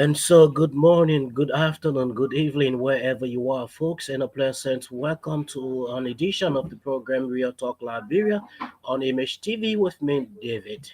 And so, good morning, good afternoon, good evening, wherever you are, folks, and a pleasant welcome to an edition of the program Real Talk Liberia on Image TV with me, David.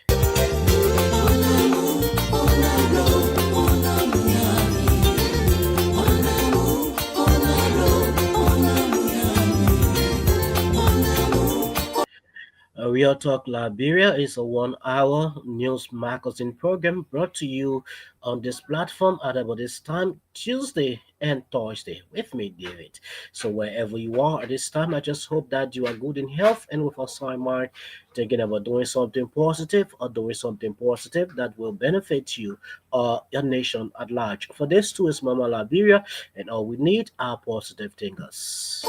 Real Talk Liberia is a 1 hour news magazine program brought to you on this platform at about this time, Tuesday and Thursday, with me, David. So, wherever you are at this time, I just hope that you are good in health and with a sound mind, thinking about doing something positive or doing something positive that will benefit you or your nation at large. For this, too, is Mama Liberia, and all we need are positive thinkers.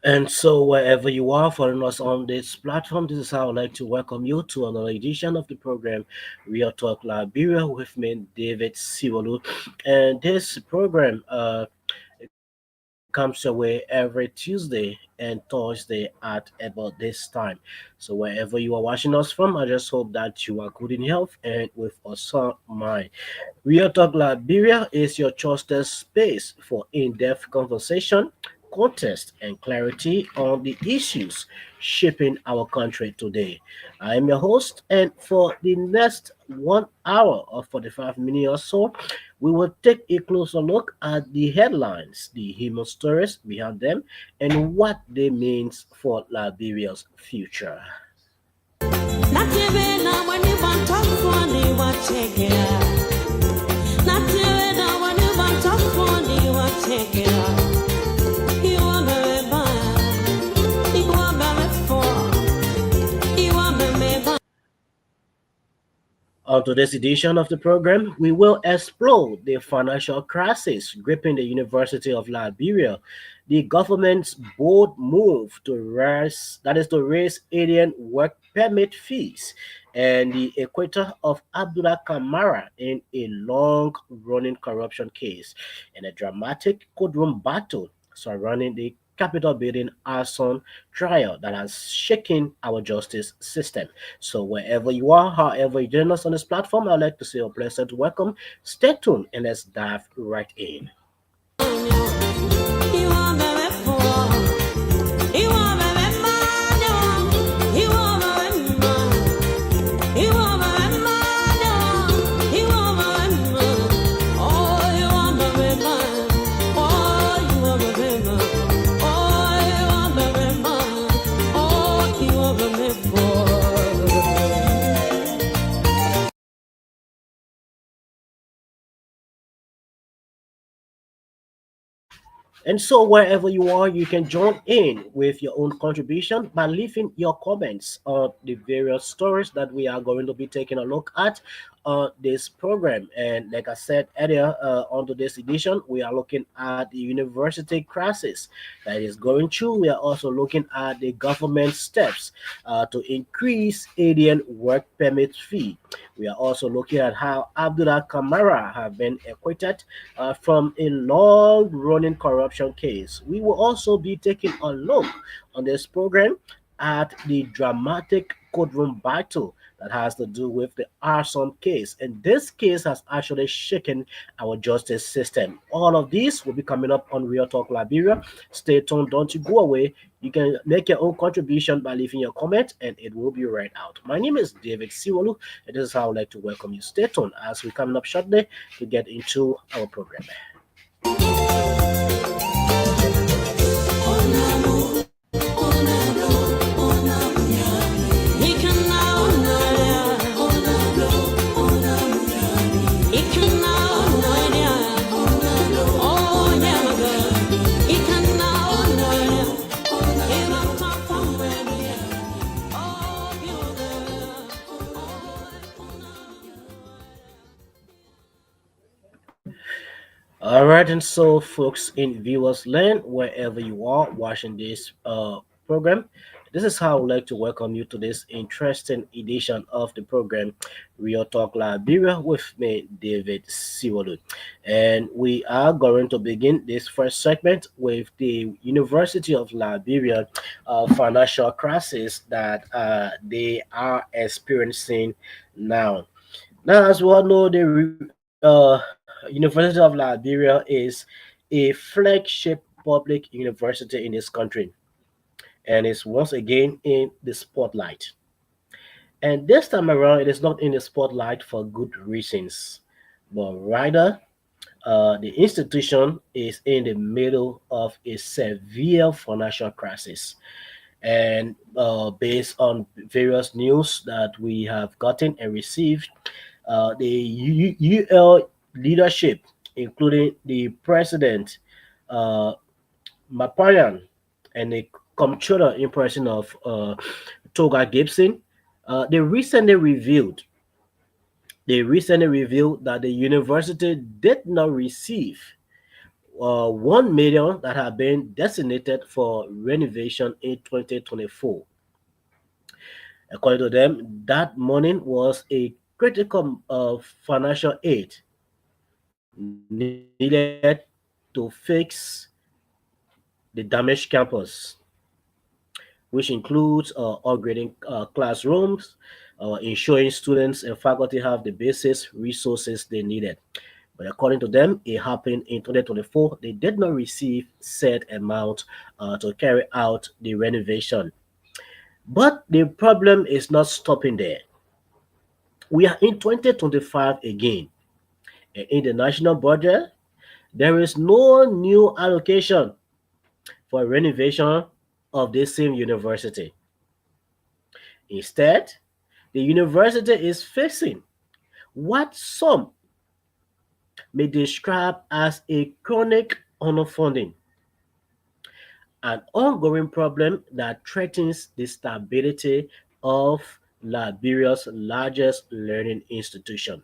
And so, wherever you are following us on this platform, this is how I'd like to welcome you to another edition of the program Real Talk Liberia with me, David Siwalu. And this program comes your way every Tuesday and Thursday at about this time. So, wherever you are watching us from, I just hope that you are good in health and with a sound mind. Real Talk Liberia is your trusted space for in-depth conversation, context, and clarity on the issues shaping our country today. I am your host, and for the next 1 hour or 45 minutes or so, we will take a closer look at the headlines, the human stories behind them, and what they mean for Liberia's future. On today's edition of the program, we will explore the financial crisis gripping the University of Liberia, the government's bold move to raise alien work permit fees, and the equator of Abdullah Kamara in a long-running corruption case, and a dramatic courtroom battle surrounding the Capitol building arson trial that has shaken our justice system. So wherever you are, however you join us on this platform, I'd like to say a pleasant welcome. Stay tuned and let's dive right in. And so, wherever you are, you can join in with your own contribution by leaving your comments on the various stories that we are going to be taking a look at on this program. And like I said earlier, on today's edition, we are looking at the university crisis that is going through. We are also looking at the government steps to increase alien work permit fee. We are also looking at how Abdullah Kamara have been acquitted from a long running corruption case. We will also be taking a look on this program at the dramatic courtroom battle that has to do with the arson case. And this case has actually shaken our justice system. All of these will be coming up on Real Talk Liberia. Stay tuned, don't you go away. You can make your own contribution by leaving your comment and it will be read out. My name is David Siwalu, and this is how I'd like to welcome you. Stay tuned as we're coming up shortly to get into our program. All right, and so folks in viewers land, wherever you are watching this program, this is how I would like to welcome you to this interesting edition of the program, Real Talk Liberia, with me, David Siwalu. And we are going to begin this first segment with the University of Liberia financial crisis that they are experiencing now. Now, as we all know, the University of Liberia is a flagship public university in this country and is once again in the spotlight. And this time around, it is not in the spotlight for good reasons, but rather the institution is in the middle of a severe financial crisis. And based on various news that we have gotten and received, the UL leadership, including the president, uh, Mapayan, and the comptroller in person of Toga Gibson, uh, they recently revealed they recently revealed that the university did not receive 1 million that had been designated for renovation in 2024. According to them, that money was a critical financial aid needed to fix the damaged campus, which includes upgrading classrooms, ensuring students and faculty have the basic resources they needed. But according to them, it happened in 2024. They did not receive said amount to carry out the renovation. But the problem is not stopping there. We are in 2025 again. And in the national budget, there is no new allocation for renovation of this same university. Instead, the university is facing what some may describe as a chronic underfunding, an ongoing problem that threatens the stability of Liberia's largest learning institution.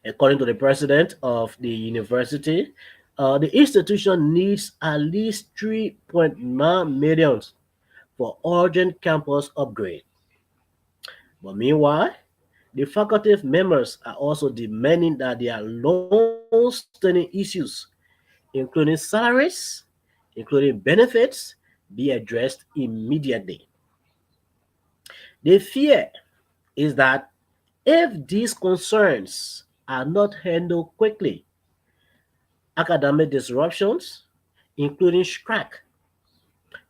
According to the president of the university, the institution needs at least 3.9 million for urgent campus upgrade. But meanwhile, the faculty members are also demanding that their long-standing issues, including salaries, including benefits, be addressed immediately. The fear is that if these concerns are not handled quickly, academic disruptions, including strike,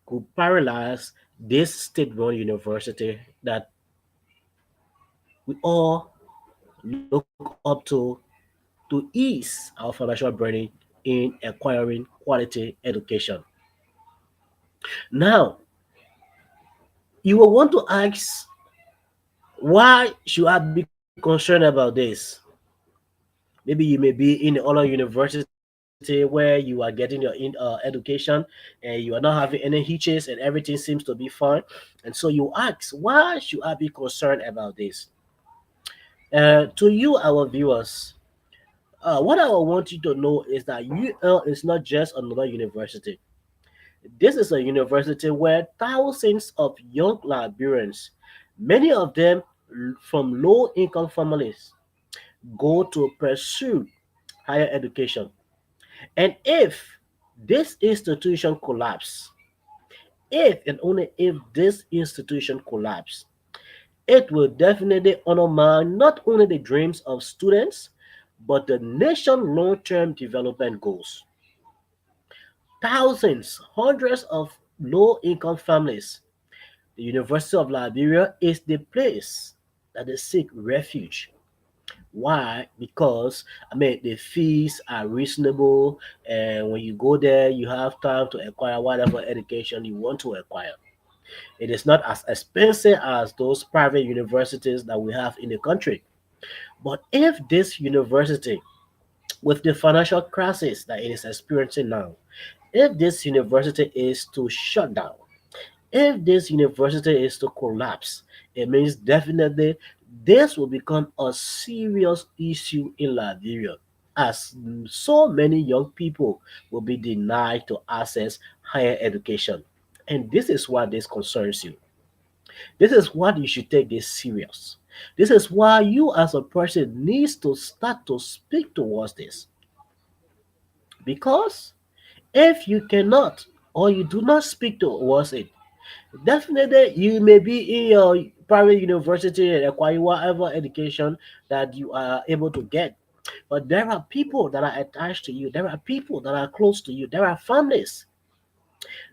could paralyze this state-run university that we all look up to ease our financial burden in acquiring quality education. Now, you will want to ask, why should I be concerned about this? Maybe you may be in other universities where you are getting your education and you are not having any hitches and everything seems to be fine. And so you ask, why should I be concerned about this? To you, our viewers, what I want you to know is that UL is not just another university. This is a university where thousands of young Liberians, many of them from low income families, go to pursue higher education. And if this institution collapse, if and only if this institution collapse, it will definitely undermine not only the dreams of students, but the nation long-term development goals. Thousands, hundreds of low-income families. The University of Liberia is the place that they seek refuge. Why? Because the fees are reasonable, and when you go there, you have time to acquire whatever education you want to acquire. It is not as expensive as those private universities that we have in the country. But if this university, with the financial crisis that it is experiencing now, if this university is to shut down, if this university is to collapse, it means definitely this will become a serious issue in Liberia, as so many young people will be denied to access higher education. And this is why this concerns you. This is what you should take this serious. This is why you as a person needs to start to speak towards this. Because if you cannot or you do not speak towards it, definitely, you may be in your private university and acquire whatever education that you are able to get. But there are people that are attached to you, there are people that are close to you, there are families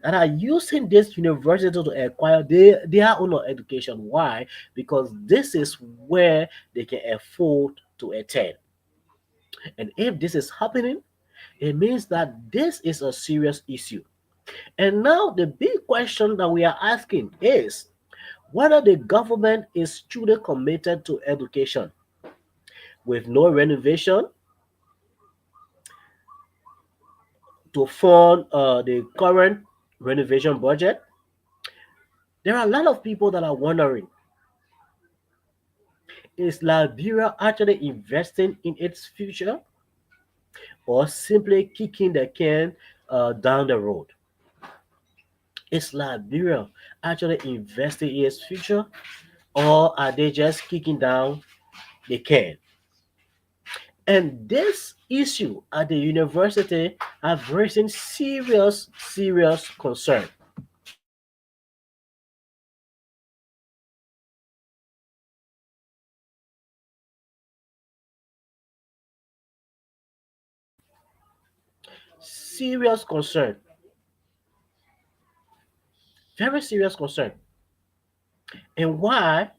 that are using this university to acquire their own education. Why? Because this is where they can afford to attend. And if this is happening, it means that this is a serious issue. And now the big question that we are asking is whether the government is truly committed to education. With no renovation to fund the current renovation budget, there are a lot of people that are wondering, is Liberia actually investing in its future or simply kicking the can down the road? Is Liberia actually investing in its future or are they just kicking down the can? And this issue at the university have raised serious concern. Serious concern. Very serious concern. And why?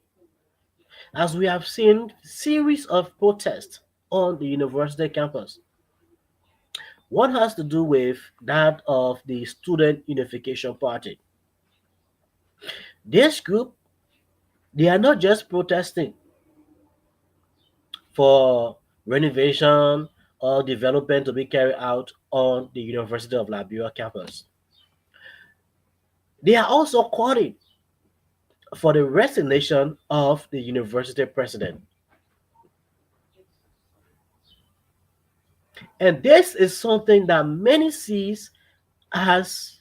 As we have seen series of protests on the university campus. One has to do with that of the Student Unification Party. This group, they are not just protesting for renovation or development to be carried out on the University of Liberia campus. They are also calling for the resignation of the university president. And this is something that many sees as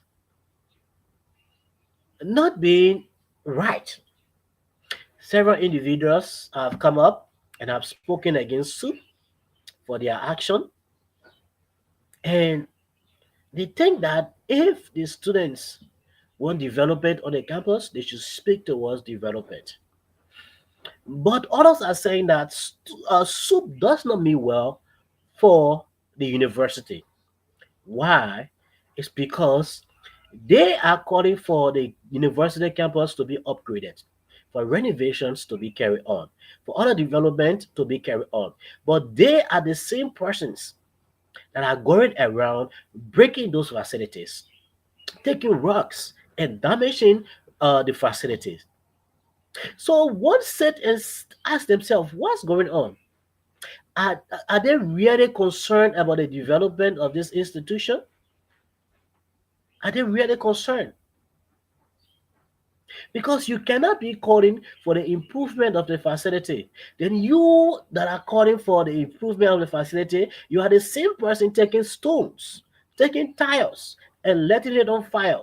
not being right. Several individuals have come up and have spoken against SUP for their action. And they think that if the students want development on the campus, they should speak towards development. But others are saying that SUP does not mean well for the university. Why? It's because they are calling for the university campus to be upgraded, for renovations to be carried on, for other development to be carried on. But they are the same persons that are going around breaking those facilities, taking rocks and damaging the facilities. So one set and ask themselves, what's going on? Are they really concerned about the development of this institution? Are they really concerned? Because you cannot be calling for the improvement of the facility. Then you that are calling for the improvement of the facility, you are the same person taking stones, taking tiles, and letting it on fire,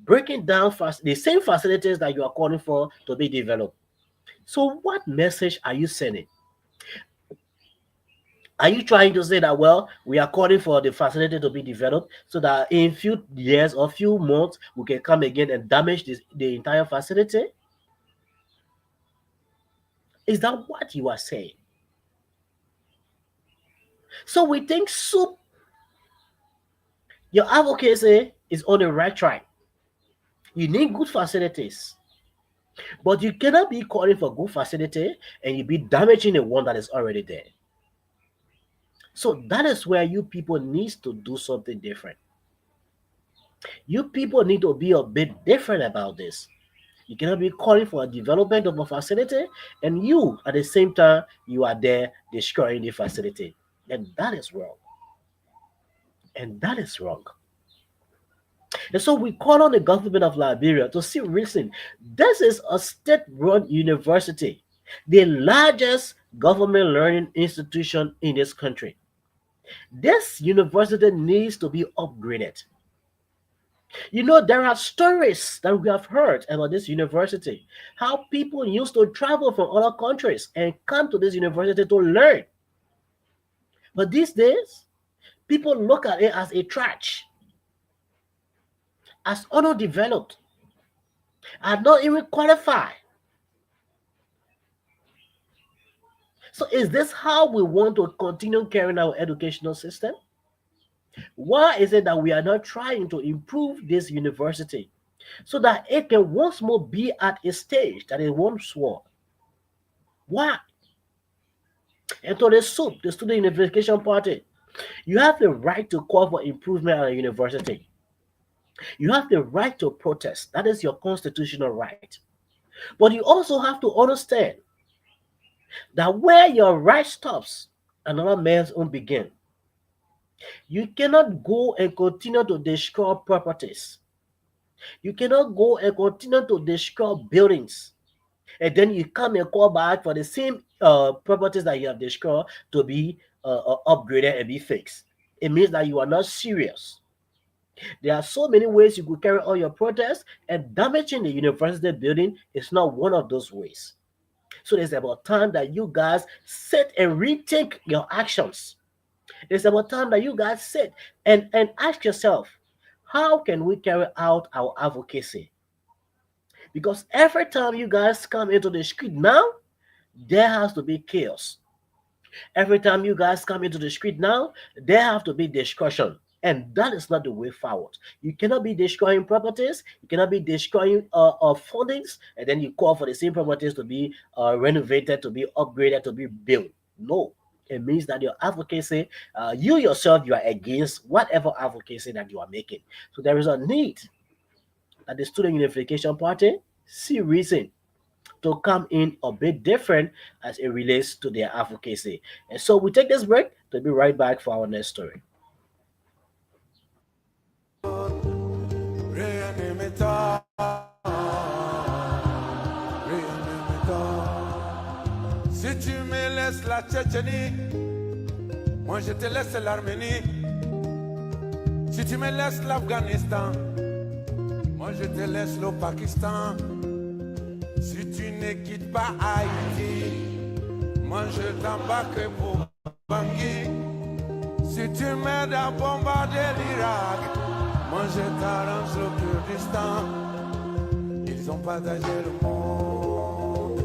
breaking down the same facilities that you are calling for to be developed. So, what message are you sending? Are you trying to say that, well, we are calling for the facility to be developed so that in few years or few months we can come again and damage the entire facility? Is that what you are saying? So we think soup, your advocacy is on the right track. You need good facilities, but you cannot be calling for good facility and you be damaging the one that is already there. So that is where you people need to do something different. You people need to be a bit different about this. You cannot be calling for a development of a facility and you at the same time you are there destroying the facility. And that is wrong. And that is wrong. And so we call on the government of Liberia to see listen, this is a state-run university, the largest government learning institution in this country. This university needs to be upgraded. You know, there are stories that we have heard about this university, how people used to travel from other countries and come to this university to learn. But these days, people look at it as a trash, as underdeveloped, and not even qualified. So is this how we want to continue carrying our educational system? Why is it that we are not trying to improve this university so that it can once more be at a stage that it once was? Why? And to the SUP, the Student Unification Party, you have the right to call for improvement at a university. You have the right to protest. That is your constitutional right. But you also have to understand that where your right stops, another man's own begin. You cannot go and continue to destroy properties. You cannot go and continue to destroy buildings. And then you come and call back for the same properties that you have destroyed to be upgraded and be fixed. It means that you are not serious. There are so many ways you could carry on your protest, and damaging the university building is not one of those ways. So it's about time that you guys sit and rethink your actions. It's about time that you guys sit and ask yourself, how can we carry out our advocacy? Because every time you guys come into the street now, there has to be chaos. Every time you guys come into the street now, there have to be discussion. And that is not the way forward. You cannot be destroying properties. You cannot be destroying fundings, and then you call for the same properties to be renovated, to be upgraded, to be built. No, it means that your advocacy, you yourself, you are against whatever advocacy that you are making. So there is a need that the Student Unification Party see reason to come in a bit different as it relates to their advocacy. And so we take this break to be right back for our next story. Si tu me laisses la Tchétchénie, moi je te laisse l'Arménie. Si tu me laisses l'Afghanistan, moi je te laisse le Pakistan. Si tu ne quittes pas Haïti, moi je t'embarque pour Bangui. Si tu m'aides à bombarder l'Irak, moi je t'arrange le Kurdistan. Ils ont partagé le monde,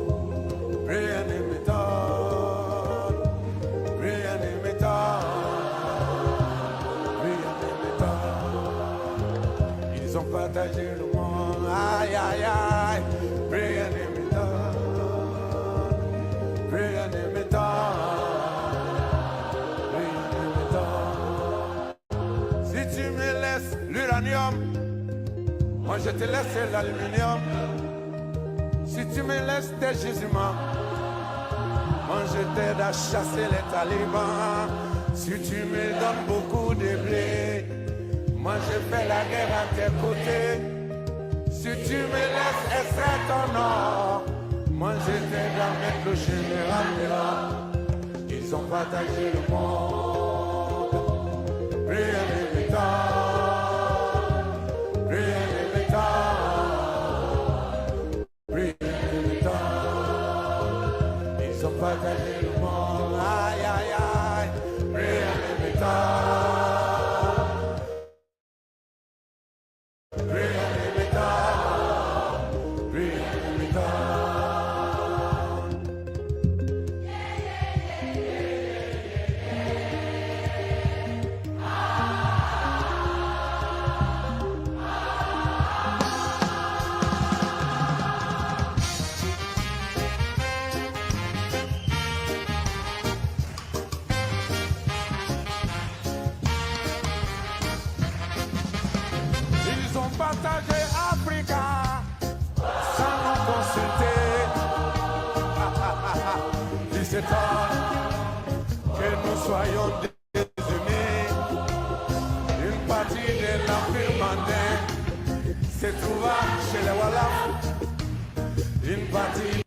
rien ne m'étonne, rien ne m'étonne, rien ne m'étonne. Ils ont partagé le monde, aïe aïe aïe, rien ne m'étonne, rien ne m'étonne, rien ne m'étonne. Si tu me laisses l'uranium, moi je te laisse l'aluminium. Si tu me laisses tes gisements, Moi je t'aide à chasser les talibans. Si tu me donnes beaucoup de blé, moi je fais la guerre à tes côtés. Si tu me laisses extraire ton or, moi je t'aide à mettre le général dehors. Ils ont partagé le monde, rien n'est métal, rien n'est métal, rien n'est métal. Ils ont partagé le monde, aïe aïe aïe, rien n'est métal, rien n'est métal, rien n'est métal. Ils ont partagé Africa sans nous consulter. Ils s'étonnent que nous soyons désunis. Une partie de l'Empire mandin se trouva chez les Wallachs. Une partie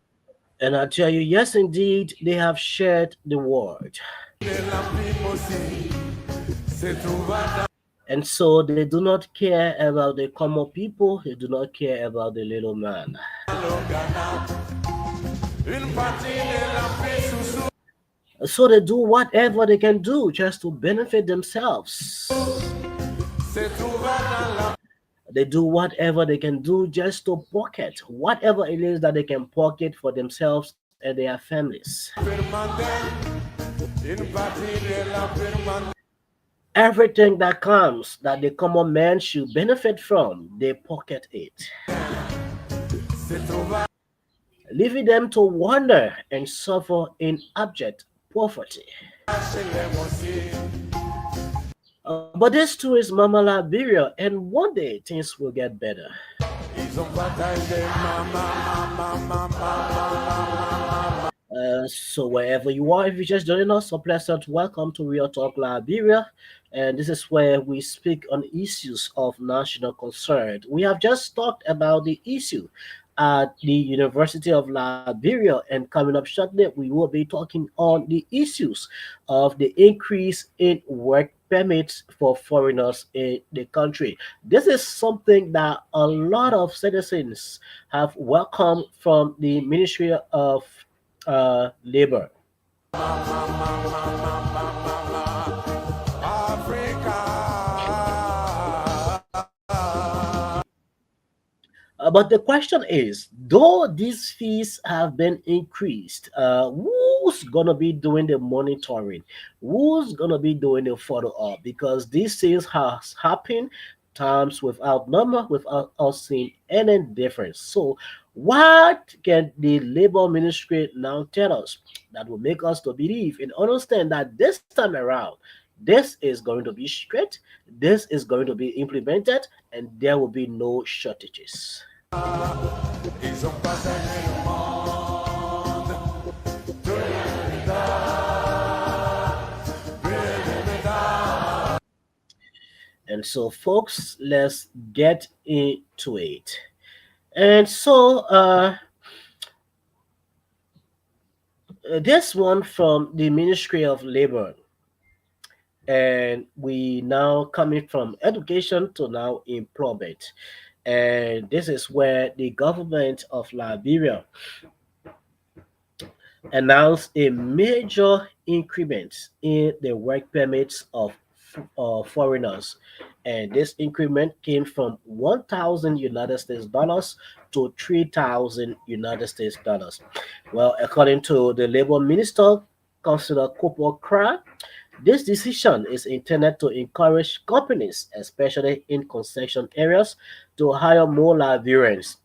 And I tell you, yes, indeed, they have shared the world. de l'Empire aussi se trouva dans And so they do not care about the common people, they do not care about the little man. le Ghana. Une partie de l'Empire sous So they do whatever they can do just to benefit themselves. se trouva dans l'Empire They do whatever they can do just to pocket whatever it is that they can pocket for themselves and their families. mandin. Une partie de l'Empire mandin. Everything that comes that the common man should benefit from, they pocket it, Se trouva leaving them to wander and suffer in abject poverty. chez les Mossi. But this too is Mama Liberia, and one day things will get better. Ils ont partagé ma. So wherever you are, if you're just joining us, a pleasant welcome to Real Talk Liberia. And this is where we speak on issues of national concern. We have just talked about the issue at the University of Liberia, and coming up shortly, we will be talking on the issues of the increase in work permits for foreigners in the country. This is something that a lot of citizens have welcomed from the Ministry of Labor. But the question is, though these fees have been increased, who's gonna be doing the monitoring? Who's gonna be doing the follow up? Because these things has happened times without number, without us seeing any difference. So, what can the labor ministry now tell us that will make us to believe and understand that this time around, this is going to be straight, this is going to be implemented, and there will be no shortages. Ils ont partagé le monde. And so, folks, let's get into it. And so, this one from the Ministry of Labor, and we now coming from education to now employment. And this is where the government of Liberia announced a major increment in the work permits of foreigners. And this increment came from 1,000 United States dollars to 3,000 United States dollars. Well, according to the labor minister, Councillor Cooper Cra, this decision is intended to encourage companies, especially in concession areas, to hire more Liberians.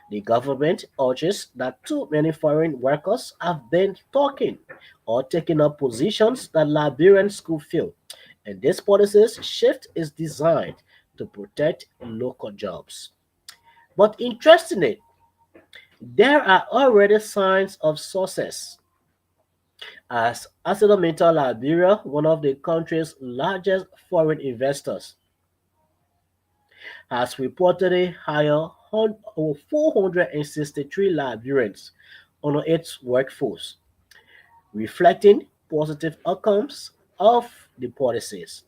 The government urges that too many foreign workers have been talking or taking up positions that Liberians could fill, and this policy's shift is designed to protect local jobs. But interestingly, there are already signs of success. As ArcelorMittal Liberia, one of the country's largest foreign investors, has reportedly hired 463 Liberians on its workforce, reflecting positive outcomes of the policies.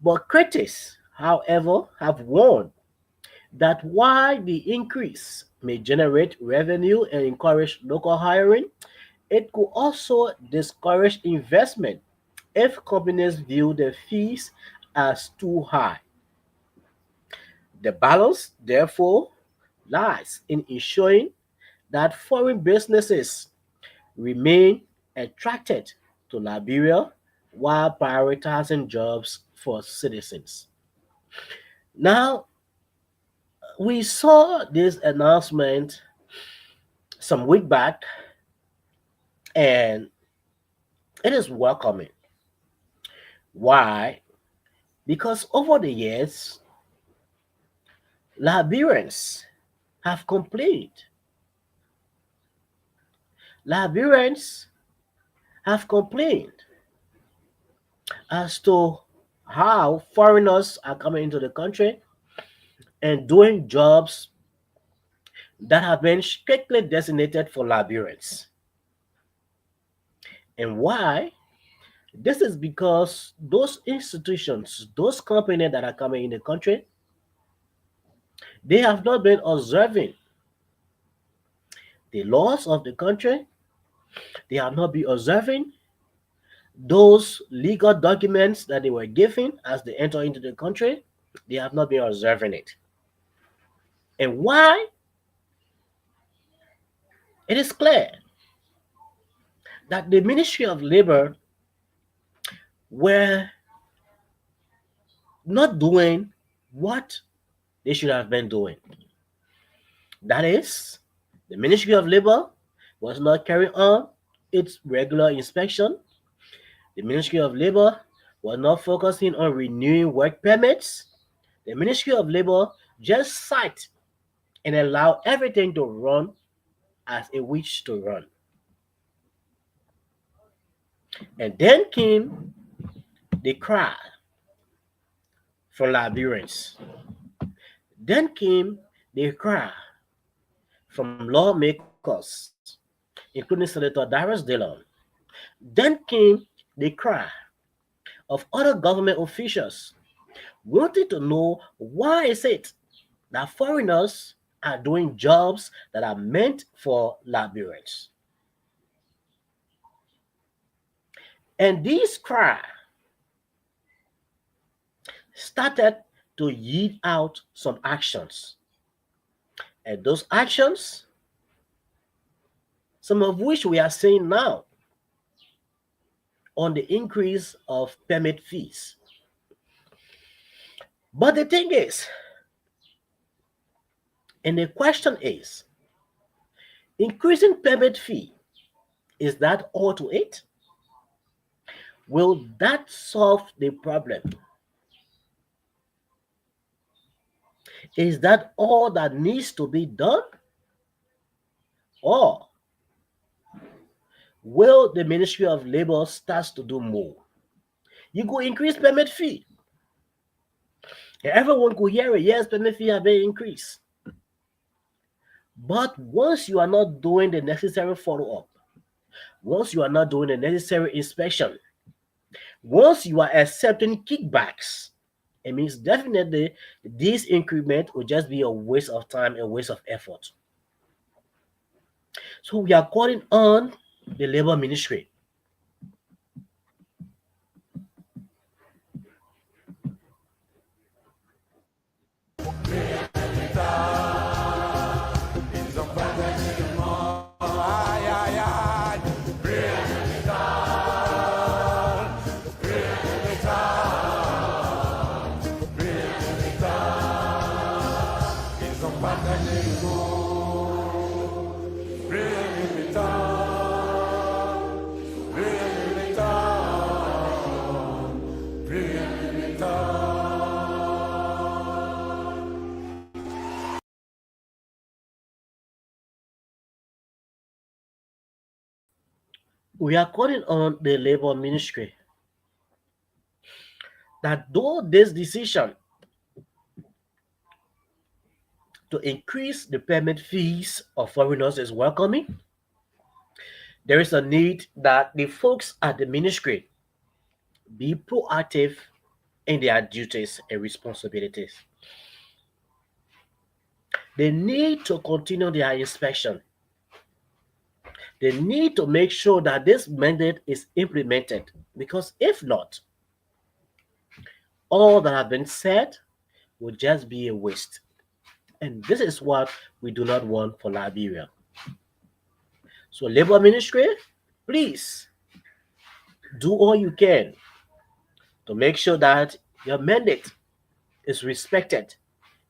But critics, however, have warned that while the increase may generate revenue and encourage local hiring, it could also discourage investment if companies view the fees as too high. The balance, therefore, lies in ensuring that foreign businesses remain attracted to Liberia while prioritizing jobs for citizens. Now, we saw this announcement some week back, and it is welcoming. Why? Because over the years, Liberians have complained. Liberians have complained as to how foreigners are coming into the country and doing jobs that have been strictly designated for Liberians. And why? This is because those institutions, those companies that are coming in the country, they have not been observing the laws of the country. They have not been observing those legal documents that they were given as they enter into the country. They have not been observing it. And why? It is clear that the Ministry of Labor were not doing what they should have been doing. That is, the Ministry of Labor was not carrying on its regular inspection. The Ministry of Labor was not focusing on renewing work permits. The Ministry of Labor just sat and allowed everything to run as it wished to run. And then came the cry from Liberians. Then came the cry from lawmakers, including Senator Darius Dillon. Then came the cry of other government officials wanting to know why is it that foreigners are doing jobs that are meant for Liberians. And this cry started to yield out some actions. And those actions, some of which we are seeing now on the increase of permit fees. But the thing is, and the question is, increasing permit fee, is that all to it? Will that solve the problem? Is that all that needs to be done? Or will the Ministry of Labor start to do more? You go increase permit fee. And everyone could hear it. Yes, permit fee have been increased. But once you are not doing the necessary follow-up, once you are not doing the necessary inspection, once you are accepting kickbacks, it means definitely this increment will just be a waste of time and waste of effort. So we are calling on the Labor Ministry Ils ont pas d'alignement. Aïe, aïe, aïe. Bring me down. Bring me down. Bring me down. Ils ont pas d'alignement. Bring me down. Bring me down. Bring me down. We are calling on the Labor Ministry that though this decision to increase the permit fees of foreigners is welcoming, there is a need that the folks at the ministry be proactive in their duties and responsibilities. They need to continue their inspection. They need to make sure that this mandate is implemented because if not, all that have been said will just be a waste. And this is what we do not want for Liberia. So, Labor Ministry, please do all you can to make sure that your mandate is respected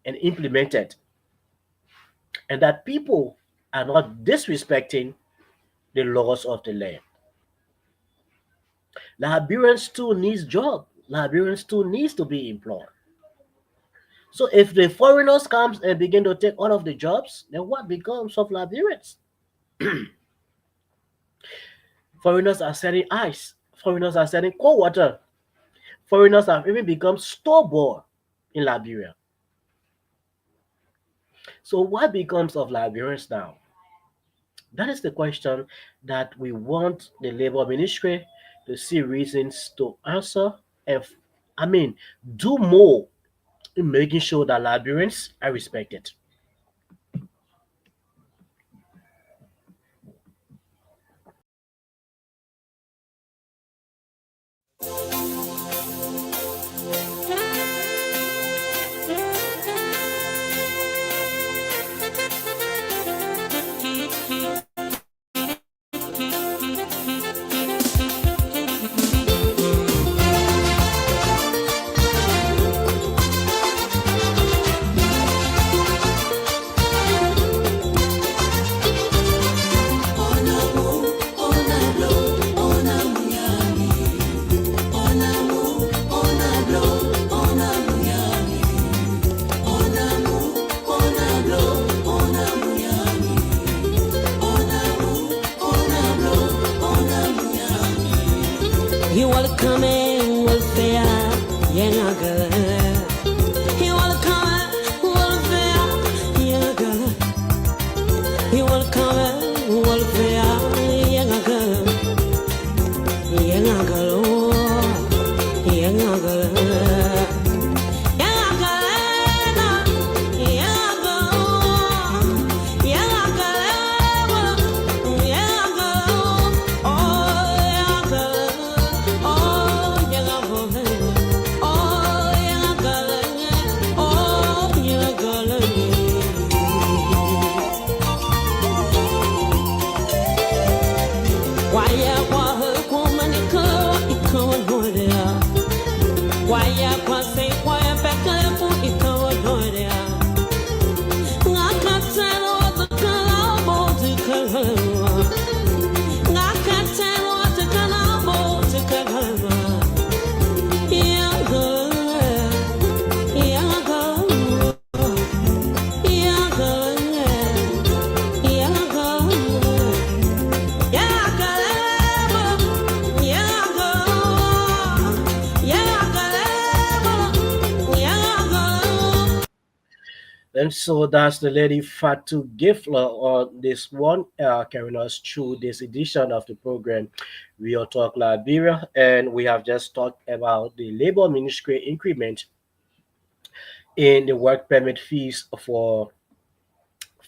and implemented, and that people are not disrespecting the laws of the land. Liberians too needs job. Liberians too needs to be employed. So if the foreigners comes and begin to take all of the jobs, then what becomes of Liberians? Foreigners are selling ice. Foreigners are selling cold water. Foreigners have even become store-bought in Liberia. So what becomes of Liberians now? That is the question that we want the Labor Ministry to see reasons to answer and, I mean, do more in making sure that Liberians are respected. You wanna come in, will fair, yeah, girl. You wanna come in, will fair, yeah, girl. You wanna come in, will fair, yeah, girl. Yeah, girl, oh, yeah, girl. And so that's the lady Fatu Gifler on this one, carrying us through this edition of the program, Real Talk Liberia. And we have just talked about the Labor Ministry increment in the work permit fees for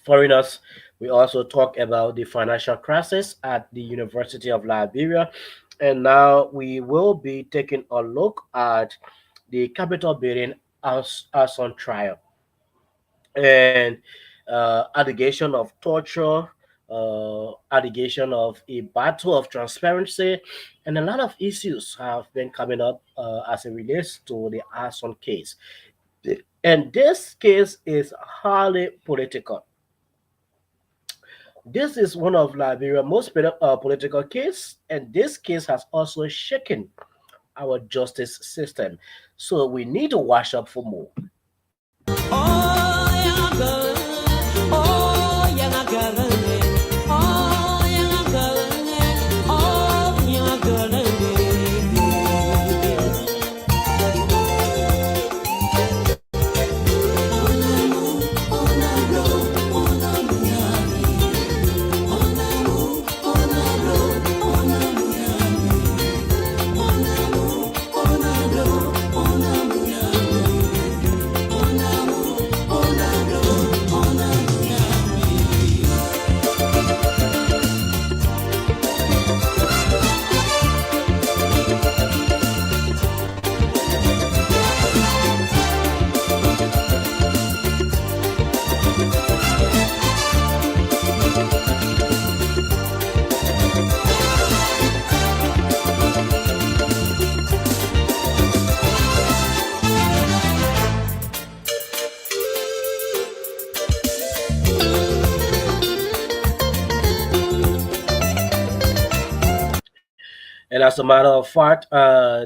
foreigners. We also talked about the financial crisis at the University of Liberia. And now we will be taking a look at the Capitol building as on trial and allegation of torture, allegation of a battle of transparency, and a lot of issues have been coming up as it relates to the arson case. And this case is highly political. This is one of Liberia's most political case, and this case has also shaken our justice system. So we need to wash up for more. And as a matter of fact,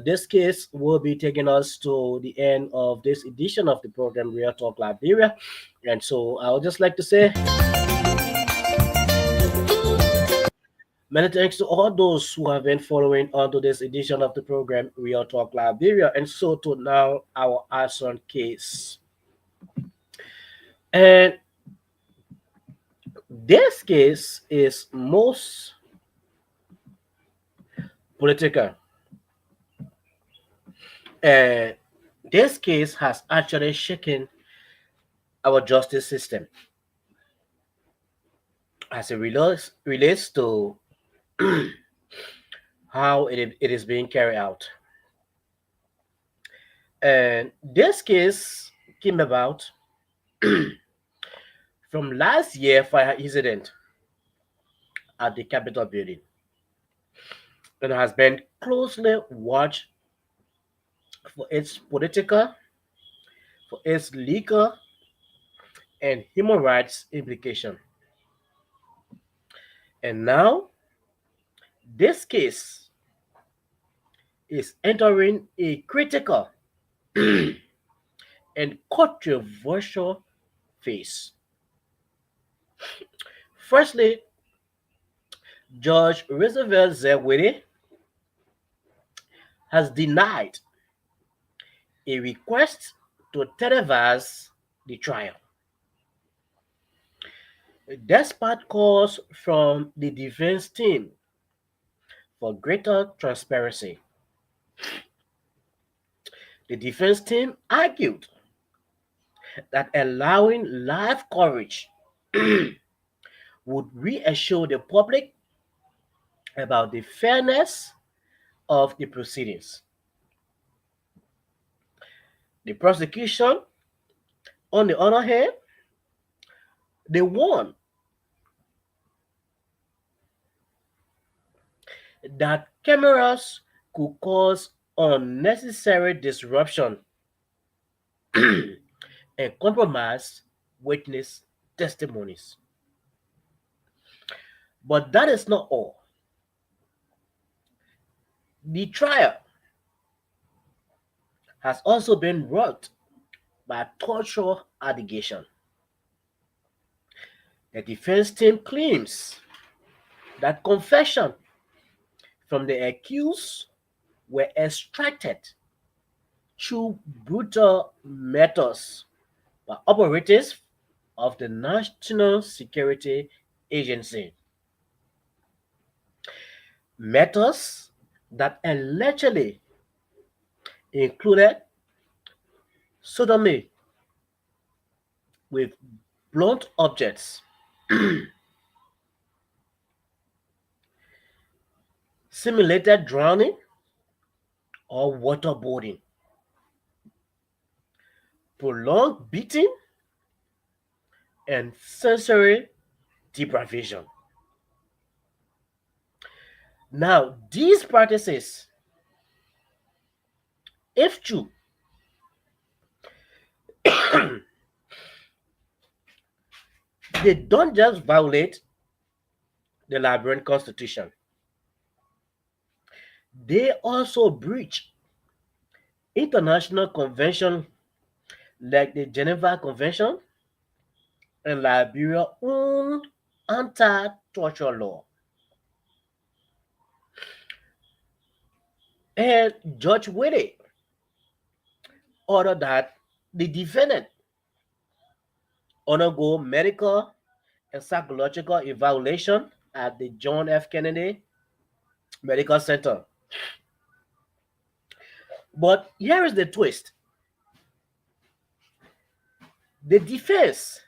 this case will be taking us to the end of this edition of the program Real Talk Liberia. And so I would just like to say many thanks to all those who have been following on to this edition of the program Real Talk Liberia. And so to now our Arson case. And this case is most political. And this case has actually shaken our justice system as it relates to how it is being carried out. And this case came about from last year fire incident at the Capitol building and has been closely watched for its political, for its legal, and human rights implication. And now this case is entering a critical and controversial phase. Firstly, Judge Roosevelt Zewede has denied a request to televise the trial, despite calls from the defense team for greater transparency. The defense team argued that allowing live coverage would reassure the public about the fairness of the proceedings. The prosecution, on the other hand, they warned that cameras could cause unnecessary disruption and compromise witness testimonies. But that is not all. The trial has also been rocked by torture allegation. The defense team claims that confession from the accused were extracted through brutal methods by operatives of the National Security Agency. Methods that allegedly included sodomy with blunt objects, simulated drowning or waterboarding, prolonged beating, and sensory deprivation. Now, these practices, if true, they don't just violate the Liberian Constitution, they also breach international conventions like the Geneva Convention and Liberia's own anti-torture law. And Judge Whitty ordered that the defendant undergo medical and psychological evaluation at the John F. Kennedy Medical Center. But here is the twist. The defense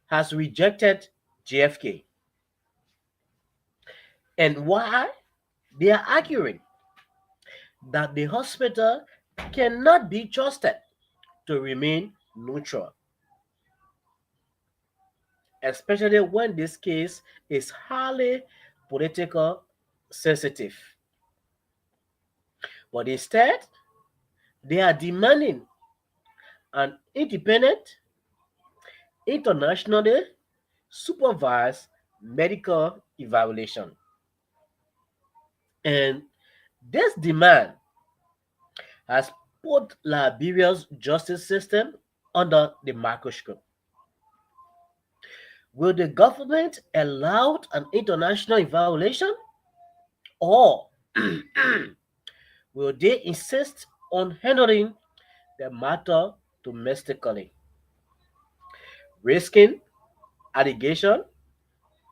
has rejected JFK. And why? They are arguing that the hospital cannot be trusted to remain neutral, especially when this case is highly political sensitive. But instead, they are demanding an independent, internationally supervised medical evaluation. And This demand has put Liberia's justice system under the microscope. Will the government allow an international violation, or will they insist on handling the matter domestically, risking allegation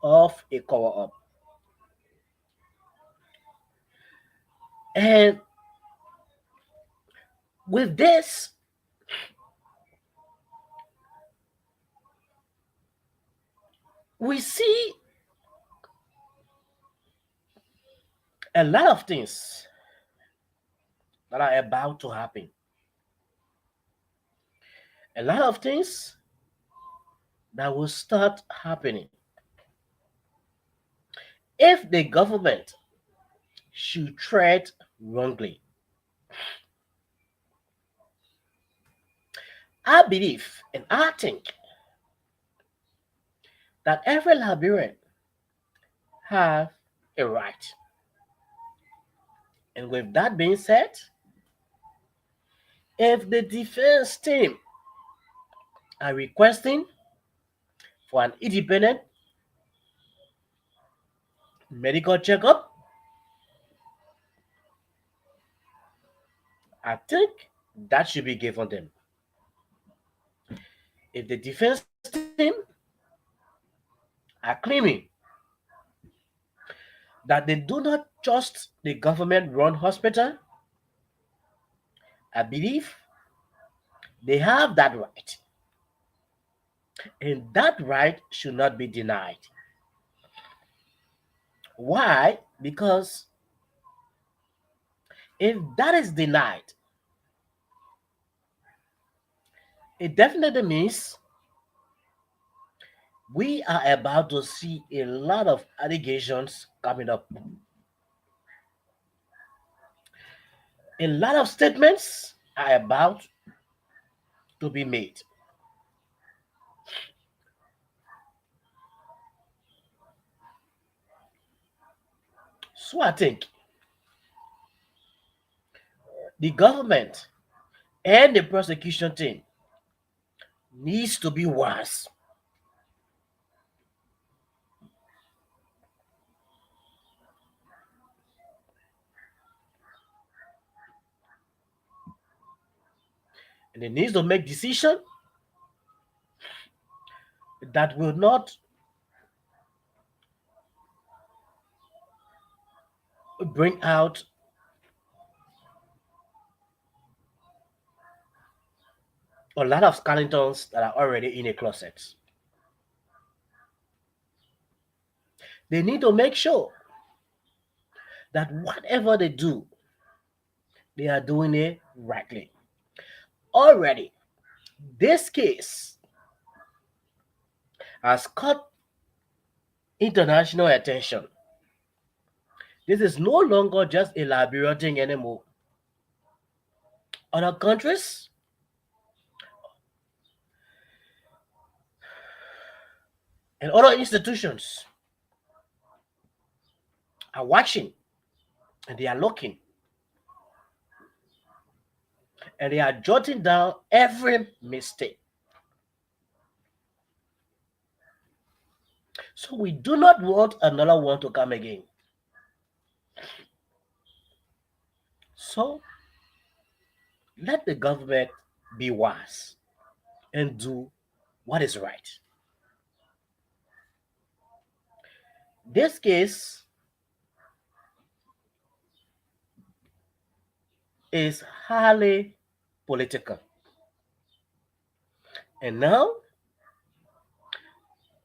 of a cover up? And with this, we see a lot of things that are about to happen. A lot of things that will start happening if the government should tread wrongly. I believe and I think that every Liberian have a right. And with that being said, if the defense team are requesting for an independent medical checkup, I think that should be given them. If the defense team are claiming that they do not trust the government run hospital, I believe they have that right. And that right should not be denied. Why? Because if that is denied, it definitely means we are about to see a lot of allegations coming up. A lot of statements are about to be made. So I think the government and the prosecution team needs to be wise. And they need to make decisions that will not bring out a lot of skeletons that are already in a closet. They need to make sure that whatever they do, they are doing it rightly. Already, this case has caught international attention. This is no longer just a Liberia thing anymore. Other countries and other institutions are watching and they are looking and they are jotting down every mistake. So we do not want another one to come again. So let the government be wise and do what is right. This case is highly political. And now,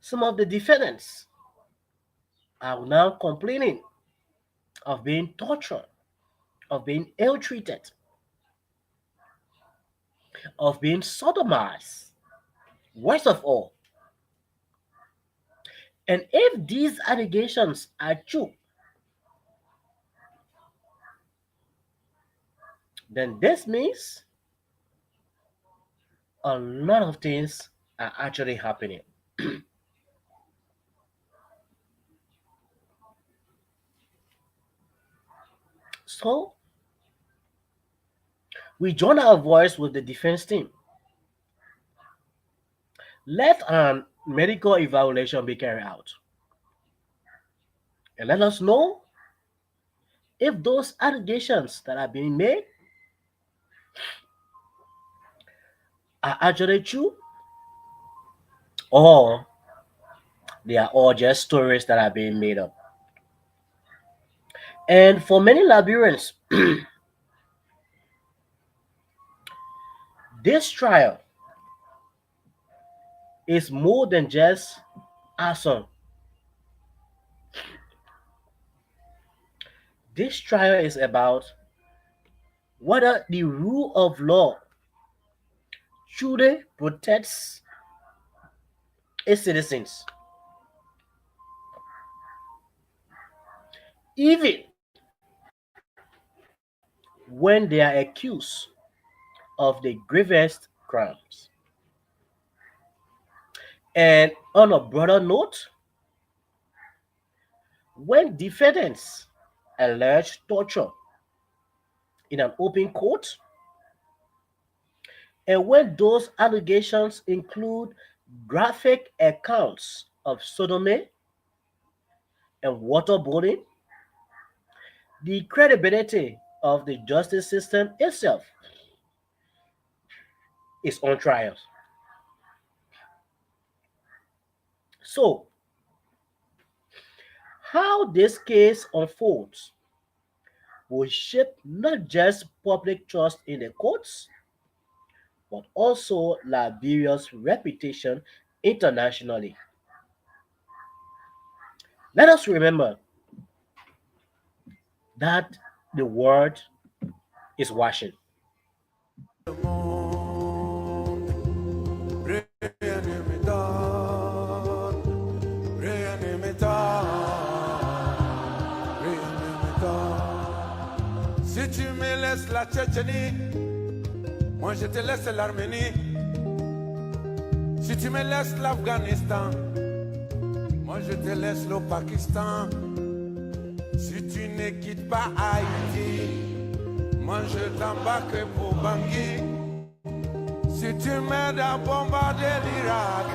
some of the defendants are now complaining of being tortured, of being ill treated, of being sodomized. Worst of all, and if these allegations are true, then this means a lot of things are actually happening. So we join our voice with the defense team. Let an medical evaluation be carried out and let us know if those allegations that are being made are actually true or they are all just stories that are being made up. And for many Liberians, this trial is more than just arson. This trial is about whether the rule of law truly protects its citizens, even when they are accused of the gravest crimes. And on a broader note, when defendants allege torture in an open court, and when those allegations include graphic accounts of sodomy and waterboarding, the credibility of the justice system itself is on trial. So, how this case unfolds will shape not just public trust in the courts, but also Liberia's reputation internationally. Let us remember that the world is watching. Le monde, rien ne m'étonne, rien ne m'étonne, rien ne m'étonne. Si tu me laisses la Tchétchénie, moi je te laisse l'Arménie. Si tu me laisses l'Afghanistan, moi je te laisse le Pakistan. Si tu ne quittes pas Haïti, moi je t'embarque pour Bangui. Si tu m'aides à bombarder l'Irak,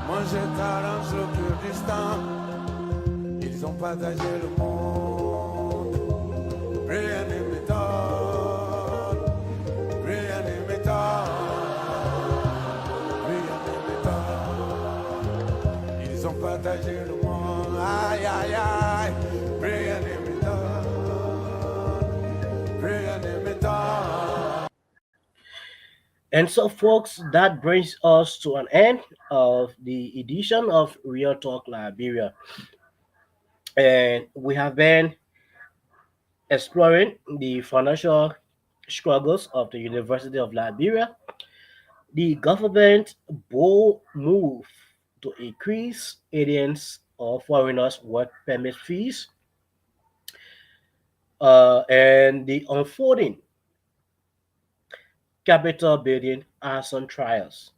moi je t'arrange le Kurdistan. Ils ont partagé le monde, rien ne m'étonne, rien ne m'étonne, rien ne m'étonne. Ils ont partagé le monde, aïe aïe aïe, rien ne m'étonne, rien ne m'étonne. And so, folks, that brings us to an end of the edition of Real Talk Liberia. And we have been exploring the financial struggles of the University of Liberia, the government bold move to increase aliens or foreigners' work permit fees, and the unfolding Capitol building arson trials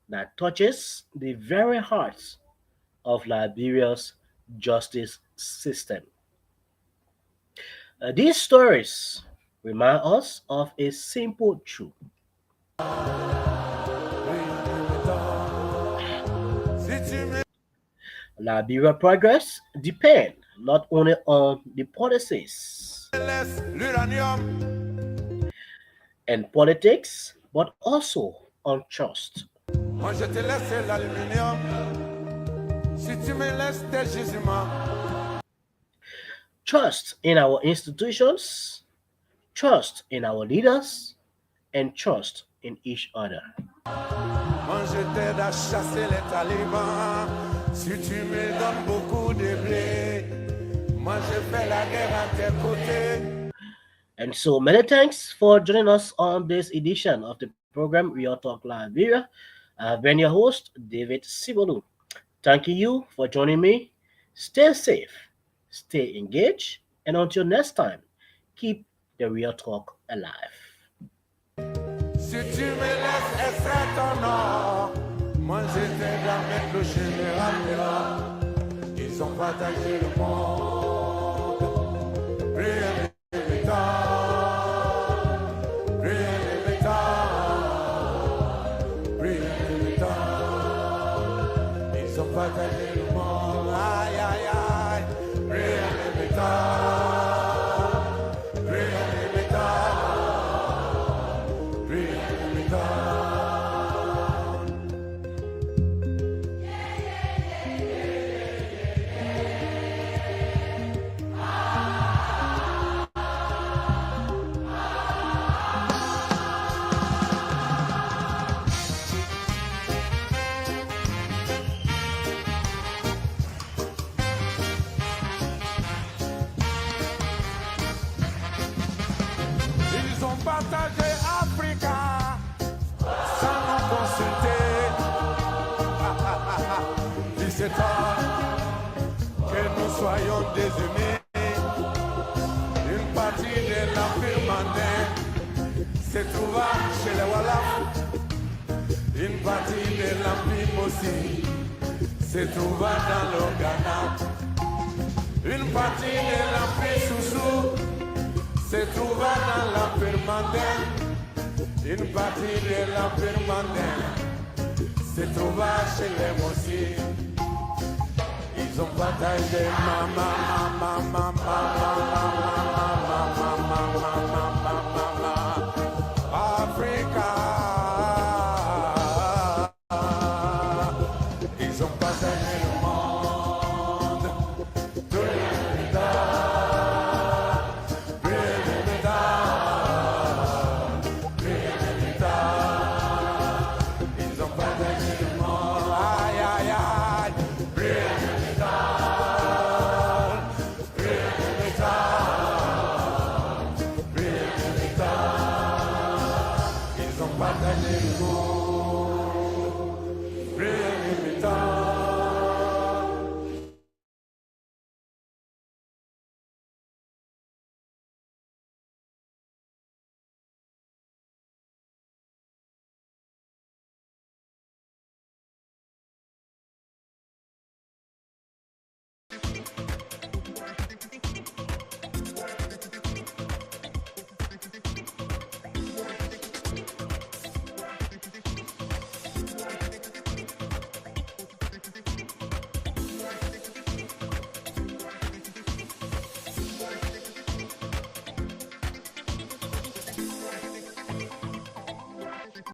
that touches the very heart of Liberia's justice system. These stories remind us of a simple truth. Liberia progress depends not only on the policies Laisse l'uranium, and politics, but also on trust. moi je te laisse l'aluminium. Si tu me laisses tes gisements, Trust in our institutions, trust in our leaders, and trust in each other. moi je t'aide à chasser les talibans. Si tu me donnes beaucoup de blé, moi je fais la guerre à tes côtés. And so many thanks for joining us on this edition of the program Real Talk Liberia. I've been your host, David Sibolu. Thanking you for joining me. Stay safe, stay engaged, and until next time, keep the Real Talk alive. Si tu me laisses extraire ton or, moi je t'aide à mettre le général dehors. Ils ont partagé le monde, rien ne Ils ont partagé le monde, aïe aïe aïe, rien ne m'étonne, rien ne m'étonne, rien ne m'étonne. Ils ont partagé Africa sans nous consulter. Il s'étonne que nous soyons désunis. Une partie de l'Empire mandin se trouva chez les Wallafs. Une partie de l'Empire aussi se trouva dans le Ghana. Une partie de l'Empire Soussou se trouva dans l'Empire mandin. Une partie de l'Empire mandin se trouva chez les Mossi. Ils ont partagé maman, maman.